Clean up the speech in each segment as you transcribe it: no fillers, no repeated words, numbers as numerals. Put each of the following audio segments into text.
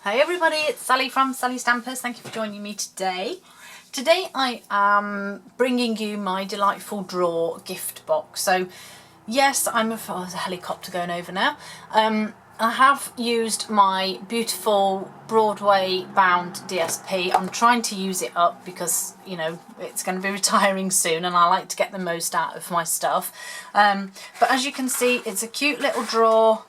Hi everybody, it's Sally from Sally Stampers. Thank you for joining me today. Today I am bringing you my delightful drawer gift box. So yes, there's a helicopter going over now. I have used my beautiful Broadway bound DSP. I'm trying to use it up because, you know, it's going to be retiring soon and I like to get the most out of my stuff. But as you can see, it's a cute little drawer,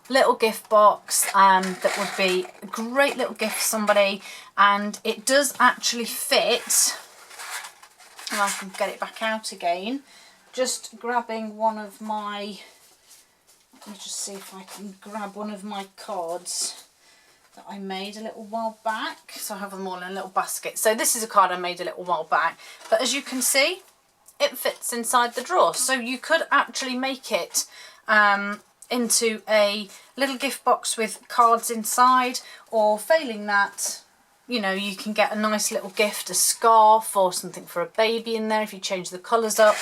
little gift box that would be a great little gift for somebody, and it does actually fit. And I can get it back out again, just grabbing one of my, let me just see if I can grab one of my cards that I made a little while back. So I have them all in a little basket. So this is a card I made a little while back, but as you can see, it fits inside the drawer. So you could actually make it into a little gift box with cards inside, or failing that, you know, you can get a nice little gift, a scarf or something for a baby in there if you change the colours up.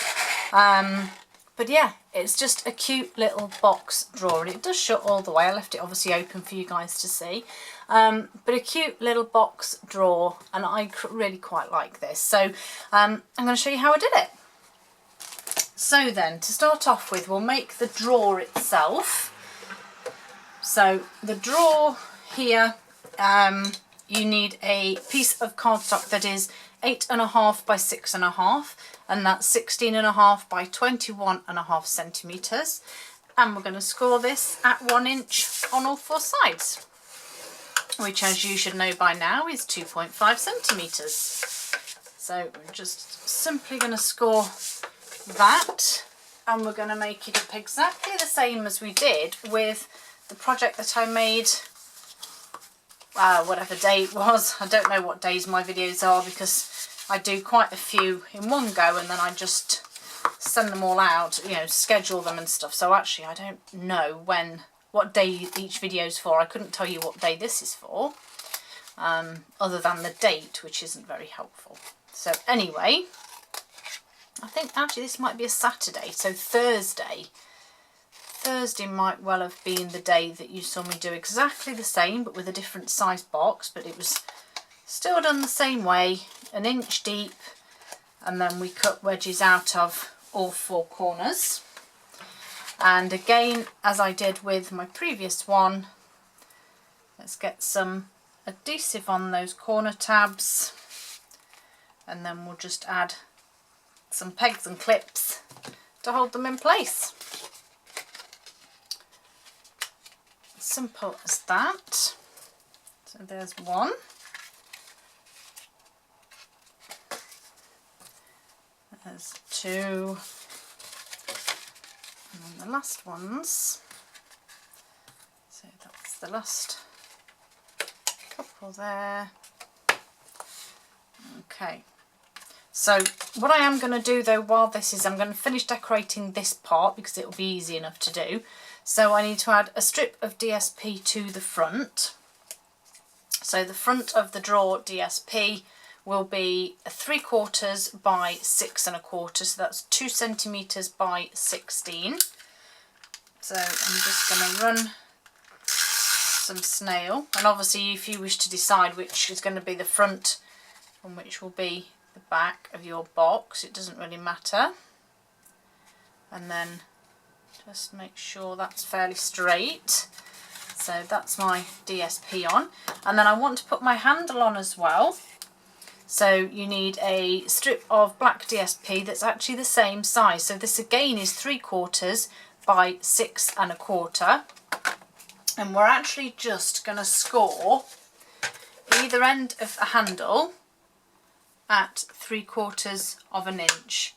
But yeah, it's just a cute little box drawer, and it does shut all the way. I left it obviously open for you guys to see, but a cute little box drawer, and I really quite like this. So I'm going to show you how I did it. So then, to start off with, we'll make the drawer itself. So the drawer here, you need a piece of cardstock that is 8.5 by 6.5, and that's 16.5 by 21.5 centimetres. And we're going to score this at 1 inch on all four sides, which, as you should know by now, is 2.5 centimetres. So we're just simply going to score that, and we're going to make it up exactly the same as we did with the project that I made, whatever day it was. I don't know what days my videos are because I do quite a few in one go and then I just send them all out, you know, schedule them and stuff. So actually I don't know what day each video is for. I couldn't tell you what day this is for, other than the date, which isn't very helpful. So anyway, I think actually this might be a Saturday, so Thursday might well have been the day that you saw me do exactly the same but with a different size box, but it was still done the same way, 1 inch deep, and then we cut wedges out of all four corners. And again, as I did with my previous one, let's get some adhesive on those corner tabs, and then we'll just add some pegs and clips to hold them in place. Simple as that. So there's one. There's two. And then the last ones. So that's the last couple there. Okay. So what I am going to do though while this is, I'm going to finish decorating this part because it will be easy enough to do. So I need to add a strip of DSP to the front. So the front of the drawer DSP will be 3/4 by 6.25, so that's 2 centimetres by 16. So I'm just going to run some snail, and obviously if you wish to decide which is going to be the front and which will be the back of your box, it doesn't really matter. And then just make sure that's fairly straight. So that's my DSP on, and then I want to put my handle on as well. So you need a strip of black DSP that's actually the same size. So this again is 3/4 by 6.25, and we're actually just going to score either end of the handle at 3/4 of an inch,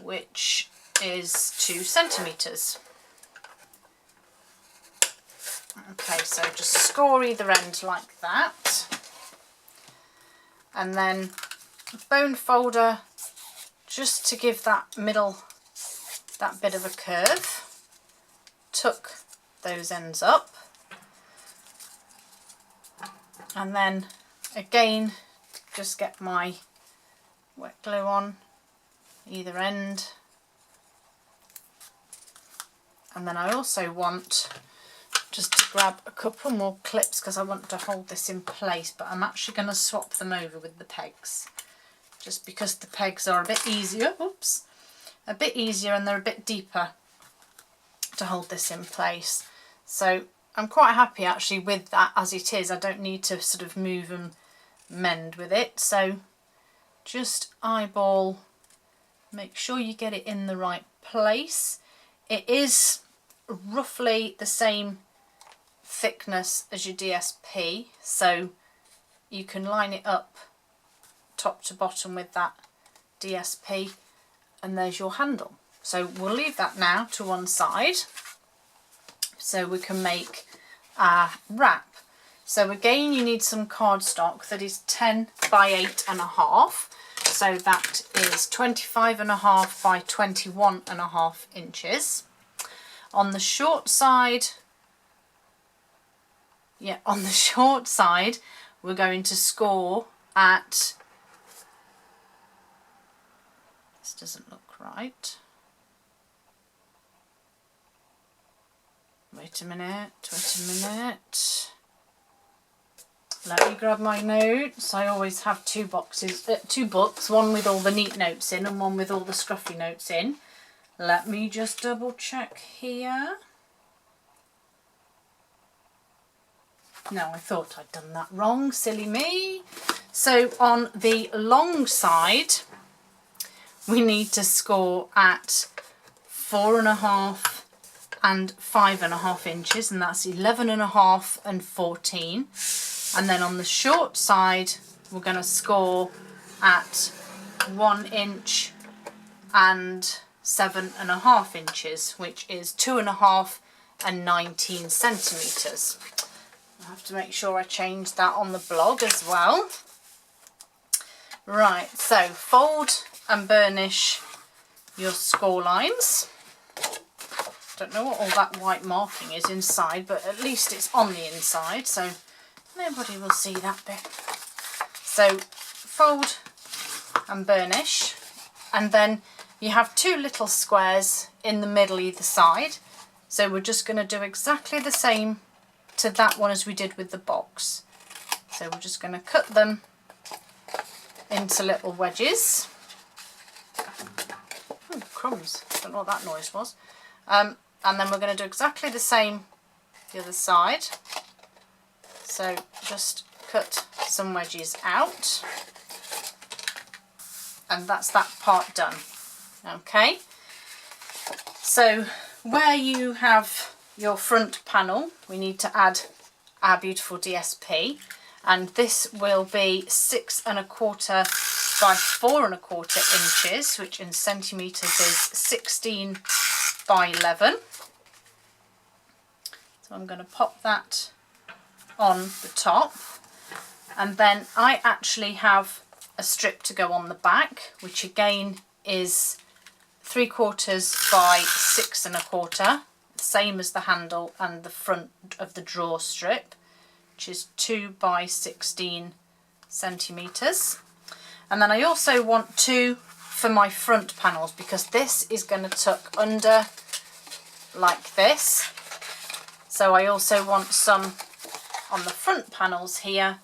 which is 2 centimetres. Okay, so just score either end like that, and then a bone folder just to give that middle, that bit of a curve. Tuck those ends up, and then again just get my wet glue on either end. And then I also want just to grab a couple more clips because I want to hold this in place, but I'm actually going to swap them over with the pegs, just because the pegs are a bit easier, a bit easier, and they're a bit deeper to hold this in place. So I'm quite happy actually with that as it is. I don't need to sort of move and mend with it. So just eyeball, make sure you get it in the right place. It is roughly the same thickness as your DSP, so you can line it up top to bottom with that DSP, and there's your handle. So we'll leave that now to one side so we can make our wrap. So again, you need some cardstock that is 10 by 8.5, so that is 25.5 by 21.5 inches. On the short side, we're going to score at, this doesn't look right. Wait a minute. Let me grab my notes. I always have two books, one with all the neat notes in and one with all the scruffy notes in. Let me just double check here. No, I thought I'd done that wrong, silly me. So on the long side, we need to score at 4.5 and 5.5 inches, and that's 11.5 and 14. And then on the short side, we're going to score at 1 inch and 7.5 inches, which is 2.5 and 19 centimetres. I have to make sure I change that on the blog as well. Right, so fold and burnish your score lines. Don't know what all that white marking is inside, but at least it's on the inside, so nobody will see that bit. So fold and burnish, and then you have two little squares in the middle either side. So we're just going to do exactly the same to that one as we did with the box. So we're just going to cut them into little wedges. Oh, crumbs. Don't know what that noise was. And then we're going to do exactly the same the other side. So just cut some wedges out. And that's that part done. Okay. So where you have your front panel, we need to add our beautiful DSP, and this will be 6.25 by 4.25 inches, which in centimetres is 16 by 11. So I'm going to pop that on the top, and then I actually have a strip to go on the back, which again is 3/4 by 6.25, same as the handle and the front of the drawer strip, which is 2 by 16 centimetres. And then I also want 2 for my front panels, because this is going to tuck under like this. So I also want some on the front panels here,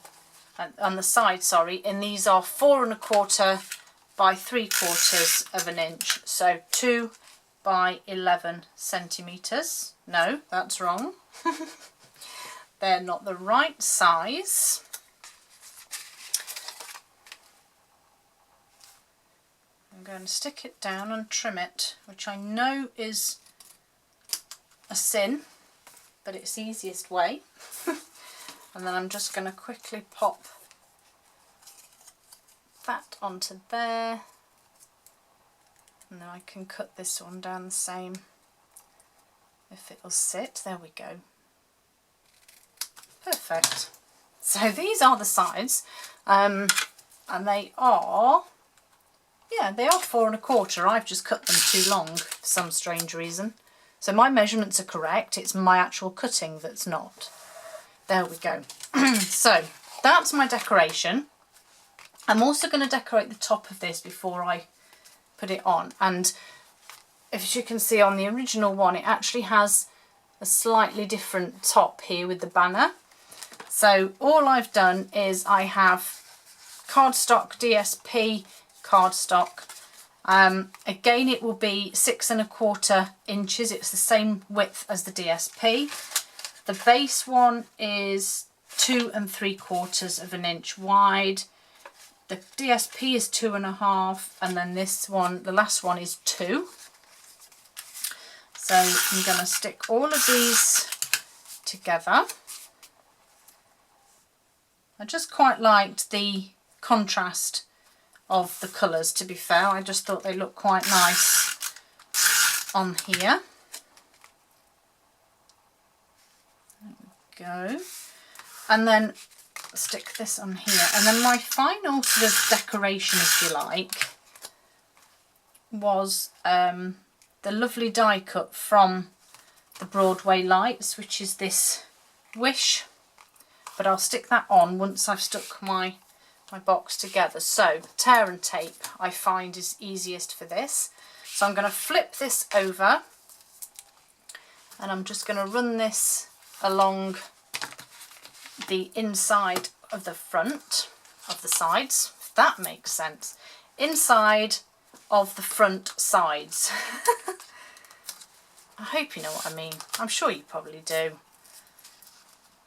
on the side, sorry, and these are 4.25 by 3/4 of an inch, so 2 by 11 centimetres. No, that's wrong. They're not the right size. I'm going to stick it down and trim it, which I know is a sin, but it's the easiest way. And then I'm just going to quickly pop that onto there, and then I can cut this one down the same if it'll sit. There we go. Perfect. So these are the sides, and they are, yeah, they are 4.25. I've just cut them too long for some strange reason. So my measurements are correct, it's my actual cutting that's not. There we go. So that's my decoration. I'm also going to decorate the top of this before I put it on, and as you can see on the original one, it actually has a slightly different top here with the banner. So all I've done is I have cardstock DSP cardstock. Again, it will be 6 1/4 inches. It's the same width as the DSP. The base one is 2 3/4 of an inch wide. The DSP is 2 1/2, and then this one, the last one, is 2. So I'm going to stick all of these together. I just quite liked the contrast of the colours, to be fair. I just thought they looked quite nice on here. There we go. And then stick this on here. And then my final sort of decoration, if you like, was the lovely die cut from the Broadway Lights, which is this Wish. But I'll stick that on once I've stuck my box together. So tear and tape I find is easiest for this. So I'm going to flip this over and I'm just going to run this along the inside of the front of the sides, if that makes sense. Inside of the front sides. I hope you know what I mean. I'm sure you probably do.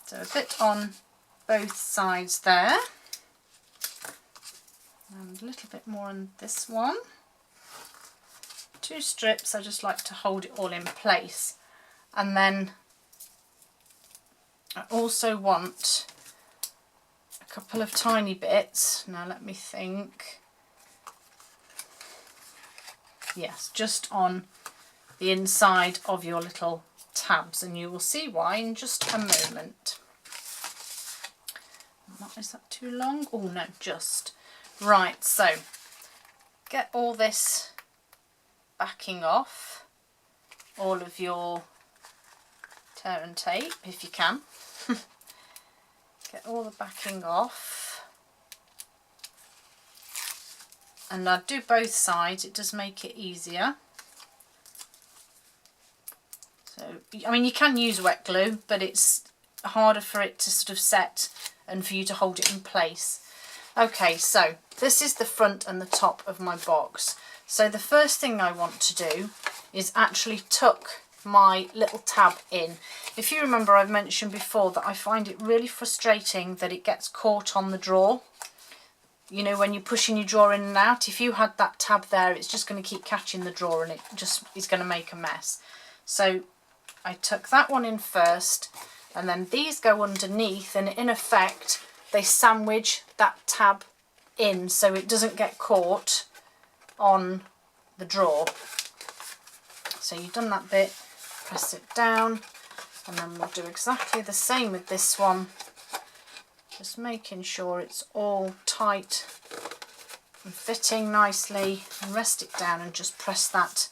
So a bit on both sides there. And a little bit more on this one. 2 strips, I just like to hold it all in place. And then I also want a couple of tiny bits. Now let me think. Yes, just on the inside of your little tabs, and you will see why in just a moment. Is that too long? Oh no, just. Right, so get all this backing off, all of your tear and tape if you can. Get all the backing off, and I do both sides, it does make it easier. So I mean, you can use wet glue, but it's harder for it to sort of set and for you to hold it in place. Okay, so this is the front and the top of my box. So the first thing I want to do is actually tuck my little tab in. If you remember, I've mentioned before that I find it really frustrating that it gets caught on the drawer. You know, when you're pushing your drawer in and out, if you had that tab there, it's just going to keep catching the drawer and it just is going to make a mess. So I tuck that one in first, and then these go underneath, and in effect they sandwich that tab in so it doesn't get caught on the drawer. So you've done that bit, press it down, and then we'll do exactly the same with this one, just making sure it's all tight and fitting nicely, and rest it down and just press that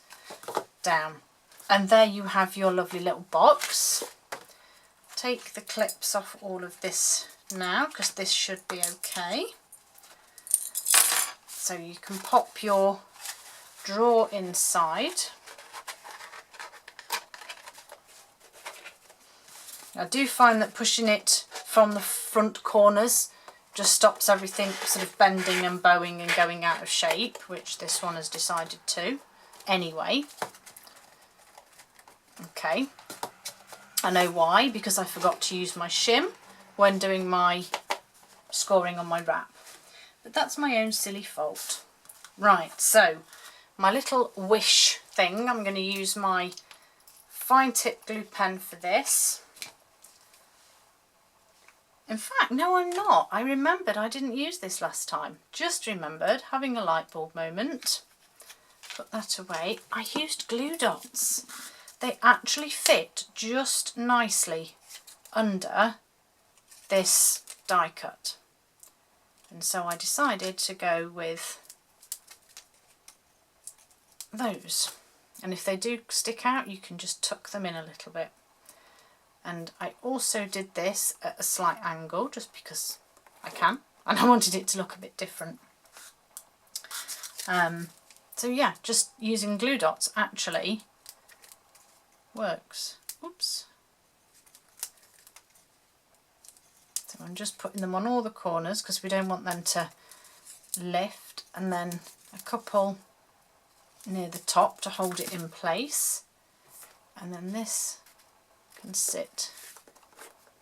down. And there you have your lovely little box. Take the clips off all of this now, because this should be okay. So you can pop your drawer inside. I do find that pushing it from the front corners just stops everything sort of bending and bowing and going out of shape, which this one has decided to anyway. Okay, I know why, because I forgot to use my shim when doing my scoring on my wrap. But that's my own silly fault. Right, so my little Wish thing, I'm going to use my fine tip glue pen for this. In fact, no, I'm not. I remembered I didn't use this last time. Just remembered, having a light bulb moment. Put that away. I used glue dots. They actually fit just nicely under this die cut. And so I decided to go with those. And if they do stick out, you can just tuck them in a little bit. And I also did this at a slight angle, just because I can, and I wanted it to look a bit different. So yeah, just using glue dots actually works. Oops, I'm just putting them on all the corners because we don't want them to lift, and then a couple near the top to hold it in place, and then this can sit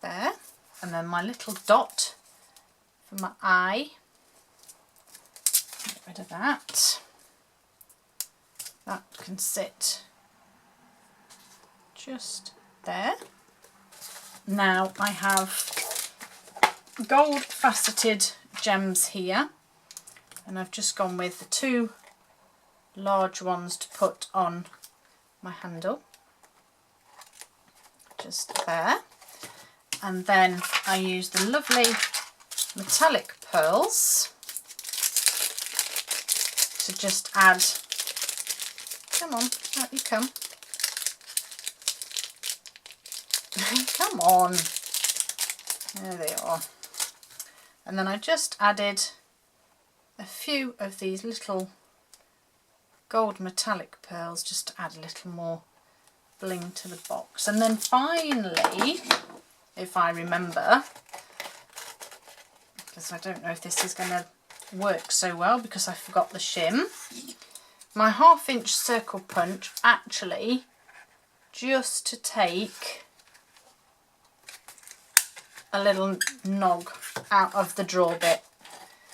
there, and then my little dot for my eye, get rid of that, that can sit just there. Now I have gold faceted gems here, and I've just gone with the 2 large ones to put on my handle, just there. And then I use the lovely metallic pearls to just add, come on, out you come, come on, there they are. And then I just added a few of these little gold metallic pearls just to add a little more bling to the box. And then finally, if I remember, because I don't know if this is going to work so well because I forgot the shim, my 1/2 inch circle punch, actually just to take a little nog out of the drawer bit.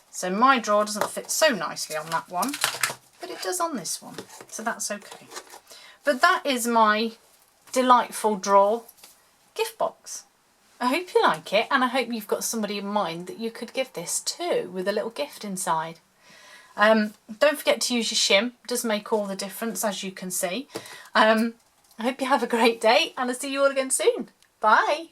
So my drawer doesn't fit so nicely on that one, but it does on this one, so that's okay. But that is my delightful drawer gift box. I hope you like it, and I hope you've got somebody in mind that you could give this to with a little gift inside. Don't forget to use your shim, it does make all the difference, as you can see. I hope you have a great day, and I'll see you all again soon. Bye!